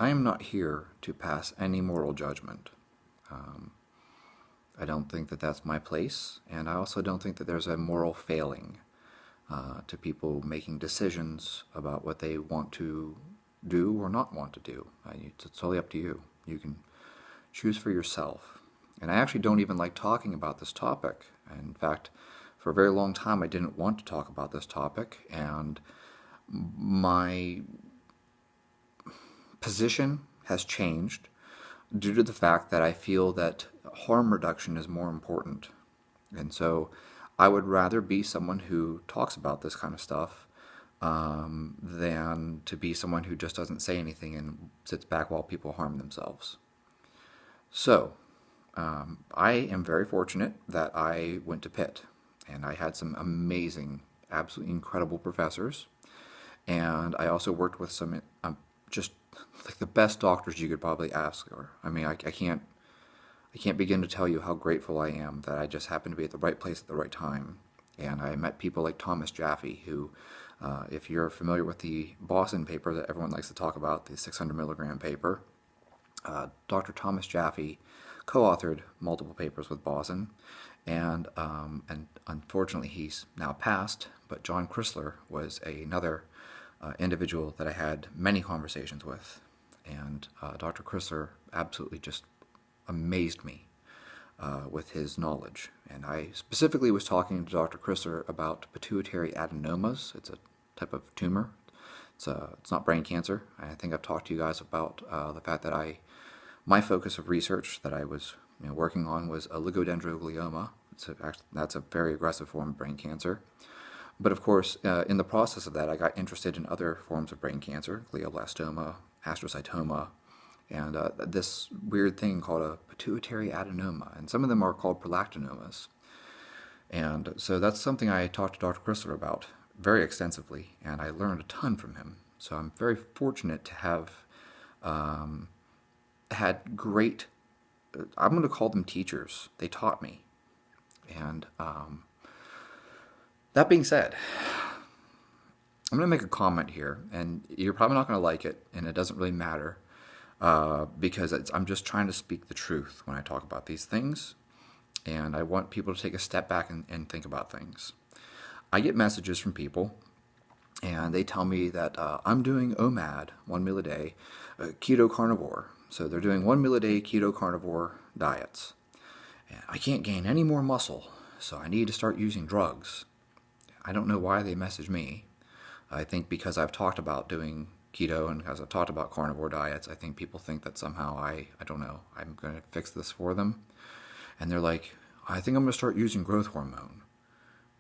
I am not here to pass any moral judgment. I don't think that that's my place, and I also don't think that there's a moral failing to people making decisions about what they want to do or not want to do. It's totally up to you. You can choose for yourself. And I actually don't even like talking about this topic. In fact, for a very long time I didn't want to talk about this topic, and my position has changed due to the fact that I feel that harm reduction is more important. And so I would rather be someone who talks about this kind of stuff than to be someone who just doesn't say anything and sits back while people harm themselves. So I am very fortunate that I went to Pitt, and I had some amazing, absolutely incredible professors, and I also worked with some just like the best doctors you could probably ask for. I mean, I can't begin to tell you how grateful I am that I just happened to be at the right place at the right time. And I met people like Thomas Jaffe, who, if you're familiar with the Boston paper that everyone likes to talk about, the 600 milligram paper, Dr. Thomas Jaffe co-authored multiple papers with Boston, and unfortunately he's now passed, but John Chrysler was another individual that I had many conversations with, and Dr. Chrysler absolutely just amazed me with his knowledge. And I specifically was talking to Dr. Chrysler about pituitary adenomas. It's a type of tumor. It's not brain cancer. I think I've talked to you guys about the fact that my focus of research that I was working on was oligodendroglioma. That's a very aggressive form of brain cancer. But of course, in the process of that, I got interested in other forms of brain cancer, glioblastoma, astrocytoma, and this weird thing called a pituitary adenoma, and some of them are called prolactinomas. And so that's something I talked to Dr. Chrysler about very extensively, and I learned a ton from him. So I'm very fortunate to have had great, I'm going to call them teachers. They taught me. And that being said, I'm going to make a comment here, and you're probably not going to like it, and it doesn't really matter, because I'm just trying to speak the truth when I talk about these things, and I want people to take a step back and think about things. I get messages from people, and they tell me that I'm doing OMAD, 1 meal a day, keto carnivore. So they're doing 1 meal a day keto carnivore diets. And I can't gain any more muscle, so I need to start using drugs. I don't know why they message me. I think because I've talked about doing keto and because I've talked about carnivore diets, I think people think that somehow I don't know, I'm going to fix this for them. And they're like, I think I'm going to start using growth hormone.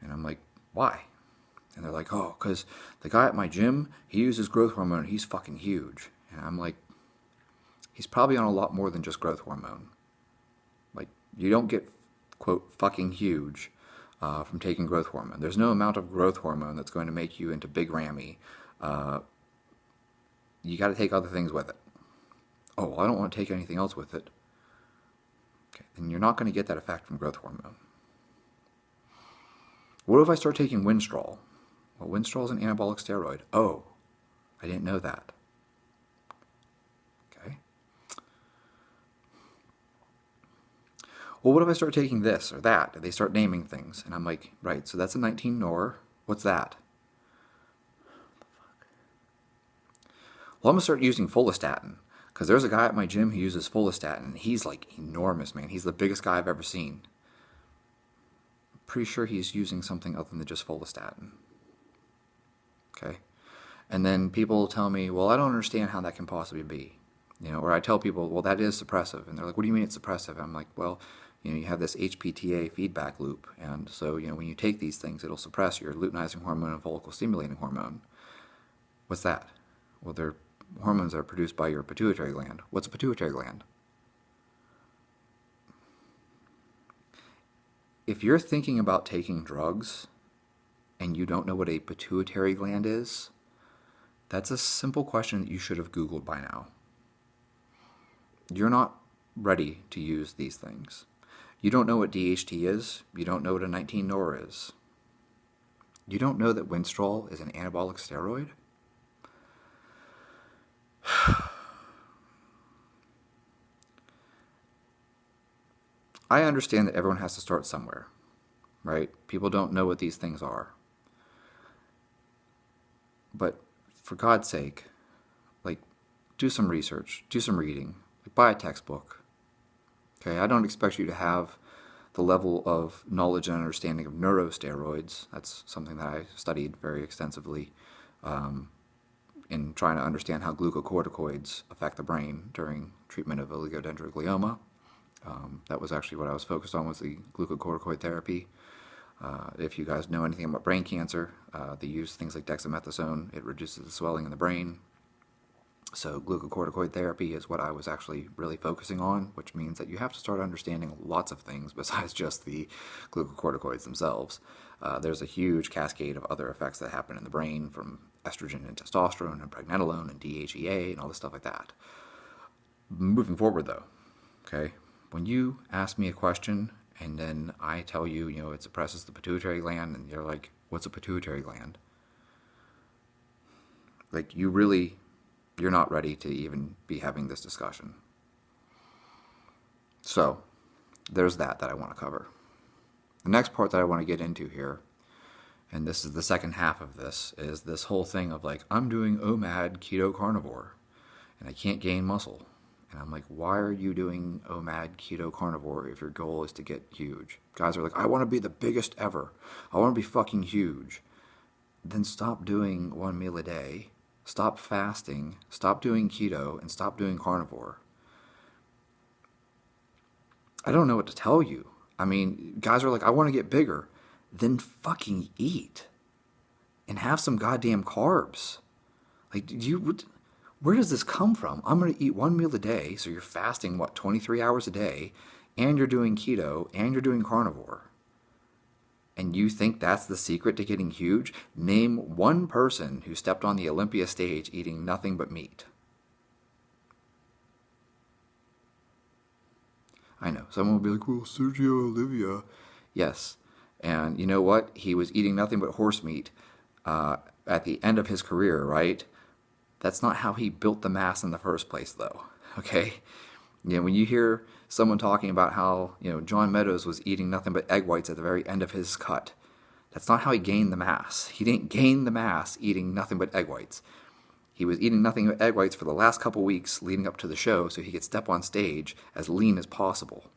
And I'm like, why? And they're like, oh, because the guy at my gym, he uses growth hormone and he's fucking huge. And I'm like, he's probably on a lot more than just growth hormone. Like, you don't get, quote, fucking huge from taking growth hormone. There's no amount of growth hormone that's going to make you into big Rammy. You got to take other things with it. Oh, well, I don't want to take anything else with it. Okay, then you're not going to get that effect from growth hormone. What if I start taking Winstrol? Well, Winstrol is an anabolic steroid. Oh, I didn't know that. Okay. Well, what if I start taking this or that? They start naming things. And I'm like, right, so that's a 19-nor. What's that? Well, I'm going to start using folistatin, because there's a guy at my gym who uses folistatin, and he's like enormous, man. He's the biggest guy I've ever seen. Pretty sure he's using something other than just folistatin. Okay? And then people tell me, well, I don't understand how that can possibly be. Or I tell people, well, that is suppressive. And they're like, what do you mean it's suppressive? I'm like, well, you have this HPTA feedback loop. And so, when you take these things, it'll suppress your luteinizing hormone and follicle stimulating hormone. What's that? Well, they're hormones that are produced by your pituitary gland. What's a pituitary gland? If you're thinking about taking drugs and you don't know what a pituitary gland is, that's a simple question that you should have Googled by now. You're not ready to use these things. You don't know what DHT is. You don't know what a 19-nor is. You don't know that Winstrol is an anabolic steroid? I understand that everyone has to start somewhere, right? People don't know what these things are. But for God's sake, like, do some research, do some reading, like, buy a textbook. Okay, I don't expect you to have the level of knowledge and understanding of neurosteroids. That's something that I studied very extensively in trying to understand how glucocorticoids affect the brain during treatment of oligodendroglioma. That was actually what I was focused on, was the glucocorticoid therapy. If you guys know anything about brain cancer, they use things like dexamethasone. It reduces the swelling in the brain. So glucocorticoid therapy is what I was actually really focusing on, which means that you have to start understanding lots of things besides just the glucocorticoids themselves. There's a huge cascade of other effects that happen in the brain, from estrogen and testosterone and pregnenolone and DHEA and all this stuff like that. Moving forward, though, okay, when you ask me a question and then I tell you, it suppresses the pituitary gland, and you're like, what's a pituitary gland? Like, you're not ready to even be having this discussion. So, there's that I want to cover. The next part that I want to get into here, and this is the second half of this, is this whole thing of like, I'm doing OMAD Keto Carnivore, and I can't gain muscle. And I'm like, why are you doing OMAD Keto Carnivore if your goal is to get huge? Guys are like, I want to be the biggest ever. I want to be fucking huge. Then stop doing one meal a day. Stop fasting. Stop doing keto, and stop doing carnivore. I don't know what to tell you. I mean, guys are like, I want to get bigger. Then fucking eat. And have some goddamn carbs. Like, where does this come from? I'm going to eat one meal a day, so you're fasting, 23 hours a day, and you're doing keto, and you're doing carnivore. And you think that's the secret to getting huge? Name one person who stepped on the Olympia stage eating nothing but meat. I know, someone will be like, well, Sergio Olivia. Yes, and you know what? He was eating nothing but horse meat at the end of his career, right? That's not how he built the mass in the first place, though, okay? When you hear someone talking about how, John Meadows was eating nothing but egg whites at the very end of his cut, that's not how he gained the mass. He didn't gain the mass eating nothing but egg whites. He was eating nothing but egg whites for the last couple weeks leading up to the show so he could step on stage as lean as possible.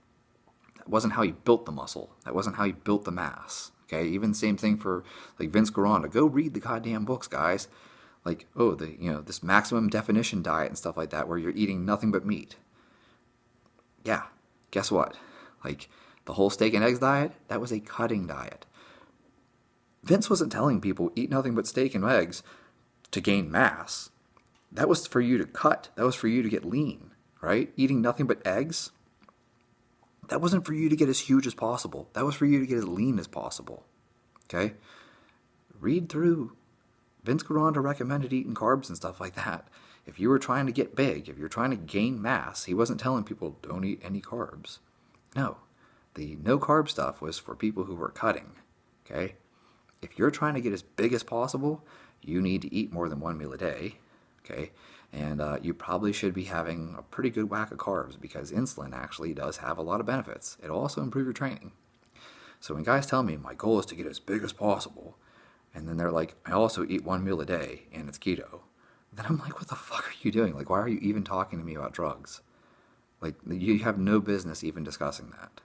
That wasn't how he built the muscle. That wasn't how he built the mass, okay? Even the same thing for, like, Vince Gironda. Go read the goddamn books, guys. Like, this maximum definition diet and stuff like that where you're eating nothing but meat. Yeah, guess what? Like, the whole steak and eggs diet, that was a cutting diet. Vince wasn't telling people eat nothing but steak and eggs to gain mass. That was for you to cut. That was for you to get lean, right? Eating nothing but eggs, that wasn't for you to get as huge as possible. That was for you to get as lean as possible, okay? Read through. Vince Gironda recommended eating carbs and stuff like that. If you were trying to get big, if you're trying to gain mass, he wasn't telling people don't eat any carbs. No, the no carb stuff was for people who were cutting, okay? If you're trying to get as big as possible, you need to eat more than one meal a day, okay? And you probably should be having a pretty good whack of carbs because insulin actually does have a lot of benefits. It'll also improve your training. So when guys tell me my goal is to get as big as possible, and then they're like, I also eat one meal a day and it's keto, then I'm like, what the fuck are you doing? Like, why are you even talking to me about drugs? Like, you have no business even discussing that.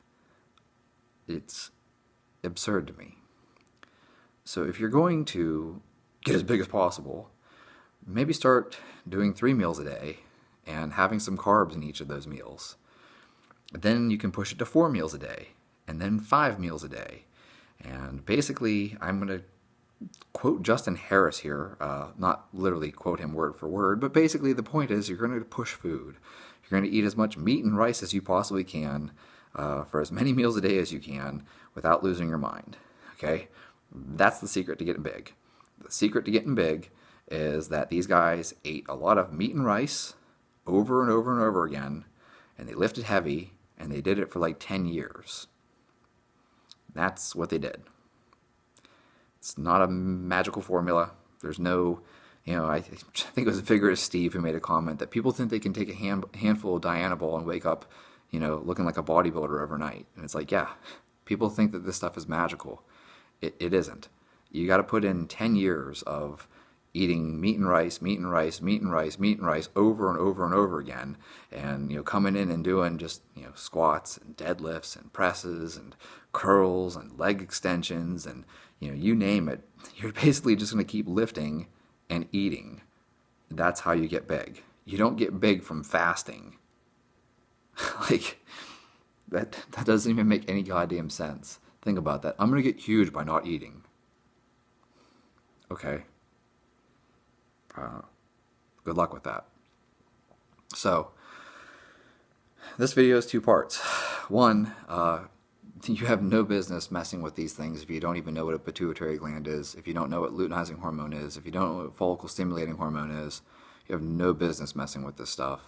It's absurd to me. So if you're going to get as big as possible, maybe start doing 3 meals a day and having some carbs in each of those meals. Then you can push it to 4 meals a day and then 5 meals a day. And basically, I'm going to quote Justin Harris here, not literally quote him word for word, but basically the point is you're going to push food. You're going to eat as much meat and rice as you possibly can for as many meals a day as you can without losing your mind, okay? That's the secret to getting big. The secret to getting big is that these guys ate a lot of meat and rice over and over and over again, and they lifted heavy, and they did it for like 10 years. That's what they did. It's not a magical formula. There's no, I think it was Vigorous Steve who made a comment that people think they can take a handful of Dianabol and wake up, looking like a bodybuilder overnight. And it's like, yeah, people think that this stuff is magical. It isn't. You got to put in 10 years of eating meat and rice, meat and rice, meat and rice, meat and rice over and over and over again, and coming in and doing just squats and deadlifts and presses and curls and leg extensions and you name it. You're basically just going to keep lifting and eating. That's how you get big. You don't get big from fasting. Like that doesn't even make any goddamn sense. Think about that. I'm going to get huge by not eating. Okay. Good luck with that. So, this video is 2 parts. One, you have no business messing with these things if you don't even know what a pituitary gland is, if you don't know what luteinizing hormone is, if you don't know what follicle stimulating hormone is. You have no business messing with this stuff.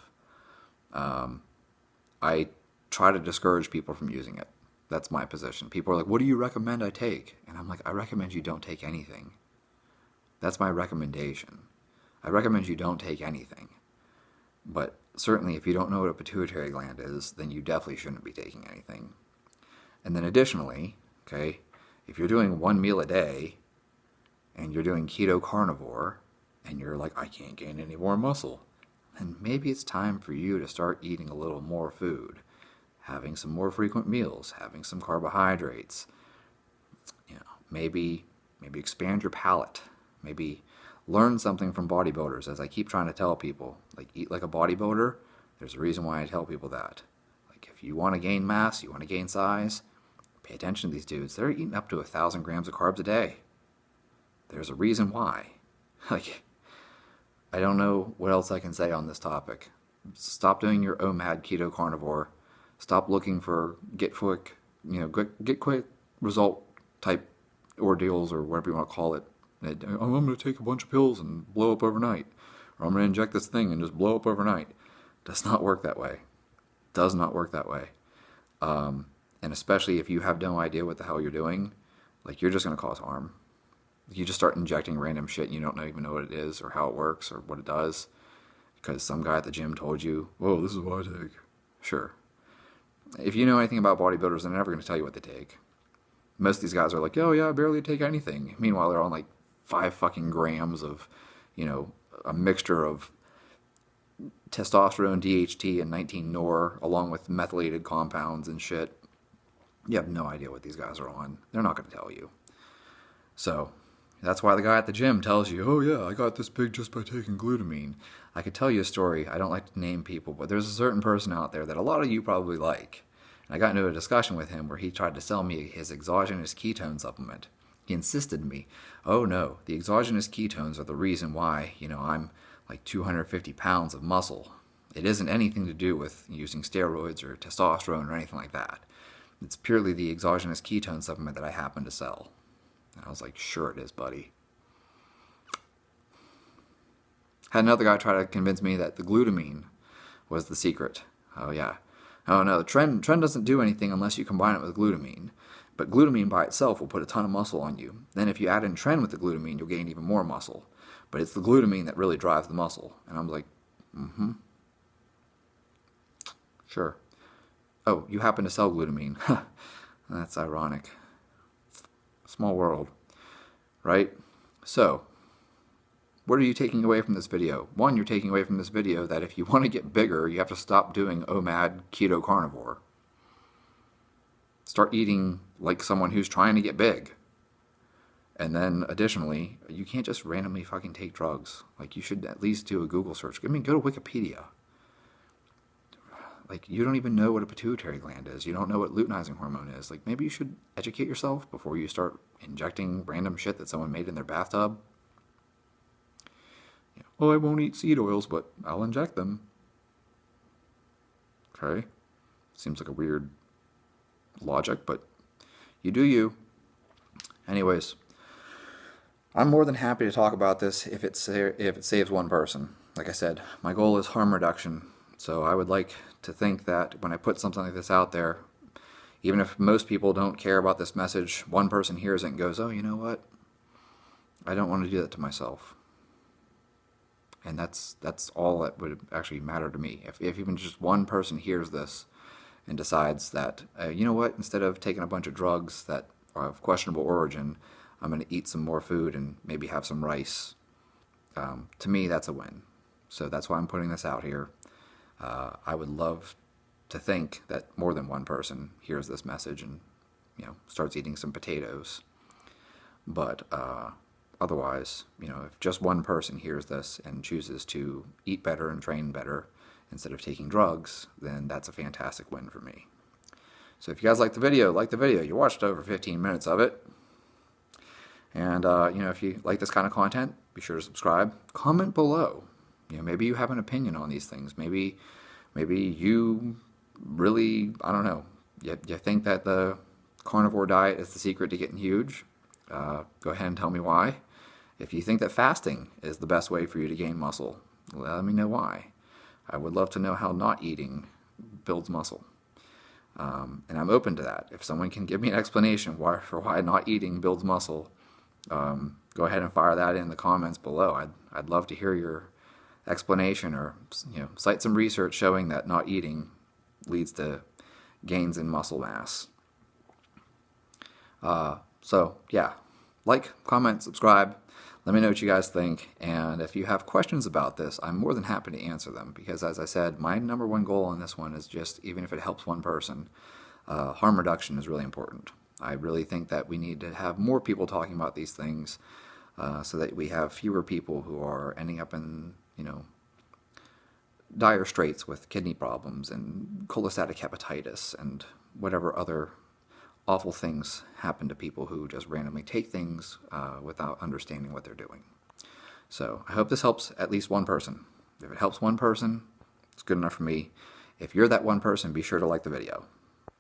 I try to discourage people from using it. That's my position. People are like, what do you recommend I take? And I'm like, I recommend you don't take anything. That's my recommendation. I recommend you don't take anything. But certainly if you don't know what a pituitary gland is, then you definitely shouldn't be taking anything. And then additionally, okay, if you're doing 1 meal a day and you're doing keto carnivore and you're like, I can't gain any more muscle, then maybe it's time for you to start eating a little more food, having some more frequent meals, having some carbohydrates, maybe expand your palate, maybe learn something from bodybuilders, as I keep trying to tell people. Like, eat like a bodybuilder. There's a reason why I tell people that. Like, if you want to gain mass, you want to gain size, pay attention to these dudes. They're eating up to 1,000 grams of carbs a day. There's a reason why. Like, I don't know what else I can say on this topic. Stop doing your OMAD Keto Carnivore. Stop looking for get quick result type ordeals, or whatever you want to call it. I'm going to take a bunch of pills and blow up overnight. Or I'm going to inject this thing and just blow up overnight. Does not work that way. Does not work that way. And especially if you have no idea what the hell you're doing, like, you're just going to cause harm. You just start injecting random shit and you don't even know what it is or how it works or what it does because some guy at the gym told you, whoa, this is what I take. Sure. If you know anything about bodybuilders, they're never going to tell you what they take. Most of these guys are like, oh yeah, I barely take anything. Meanwhile, they're on like 5 fucking grams of, a mixture of testosterone, DHT, and 19-nor, along with methylated compounds and shit. You have no idea what these guys are on. They're not going to tell you. So, that's why the guy at the gym tells you, oh yeah, I got this big just by taking glutamine. I could tell you a story. I don't like to name people, but there's a certain person out there that a lot of you probably like. And I got into a discussion with him where he tried to sell me his exogenous ketone supplement. He insisted to me, oh no, the exogenous ketones are the reason why, I'm like 250 pounds of muscle. It isn't anything to do with using steroids or testosterone or anything like that. It's purely the exogenous ketone supplement that I happen to sell. And I was like, sure it is, buddy. Had another guy try to convince me that the glutamine was the secret. Oh yeah. Oh no, the tren doesn't do anything unless you combine it with glutamine. But glutamine by itself will put a ton of muscle on you. Then if you add in tren with the glutamine, you'll gain even more muscle. But it's the glutamine that really drives the muscle. And I'm like, sure. Oh, you happen to sell glutamine. That's ironic. Small world, right? So, what are you taking away from this video? One, you're taking away from this video that if you want to get bigger, you have to stop doing OMAD Keto Carnivore. Start eating like someone who's trying to get big. And then, additionally, you can't just randomly fucking take drugs. Like, you should at least do a Google search. I mean, go to Wikipedia. Like, you don't even know what a pituitary gland is. You don't know what luteinizing hormone is. Like, maybe you should educate yourself before you start injecting random shit that someone made in their bathtub. Oh, I won't eat seed oils, but I'll inject them. Okay. Seems like a weird logic, but you do you. Anyways, I'm more than happy to talk about this if it saves one person. Like I said, my goal is harm reduction. So I would like to think that when I put something like this out there, even if most people don't care about this message, one person hears it and goes, oh, you know what? I don't want to do that to myself. And that's all that would actually matter to me. If even just one person hears this and decides that, you know what, instead of taking a bunch of drugs that are of questionable origin, I'm going to eat some more food and maybe have some rice. To me, that's a win. So that's why I'm putting this out here. I would love to think that more than one person hears this message and starts eating some potatoes. But otherwise, if just one person hears this and chooses to eat better and train better instead of taking drugs, then that's a fantastic win for me. So if you guys like the video. You watched over 15 minutes of it. And, if you like this kind of content, be sure to subscribe. Comment below. Maybe you have an opinion on these things. Maybe you really, I don't know, you think that the carnivore diet is the secret to getting huge. Go ahead and tell me why. If you think that fasting is the best way for you to gain muscle, let me know why. I would love to know how not eating builds muscle. And I'm open to that. If someone can give me an explanation for why not eating builds muscle, go ahead and fire that in the comments below. I'd love to hear your explanation, or cite some research showing that not eating leads to gains in muscle mass. So yeah, like, comment, subscribe. Let me know what you guys think, and if you have questions about this, I'm more than happy to answer them, because as I said, my number one goal on this one is just, even if it helps one person, harm reduction is really important. I really think that we need to have more people talking about these things, so that we have fewer people who are ending up in, dire straits with kidney problems and cholestatic hepatitis and whatever other awful things happen to people who just randomly take things without understanding what they're doing. So I hope this helps at least one person. If it helps one person, it's good enough for me. If you're that one person, be sure to like the video.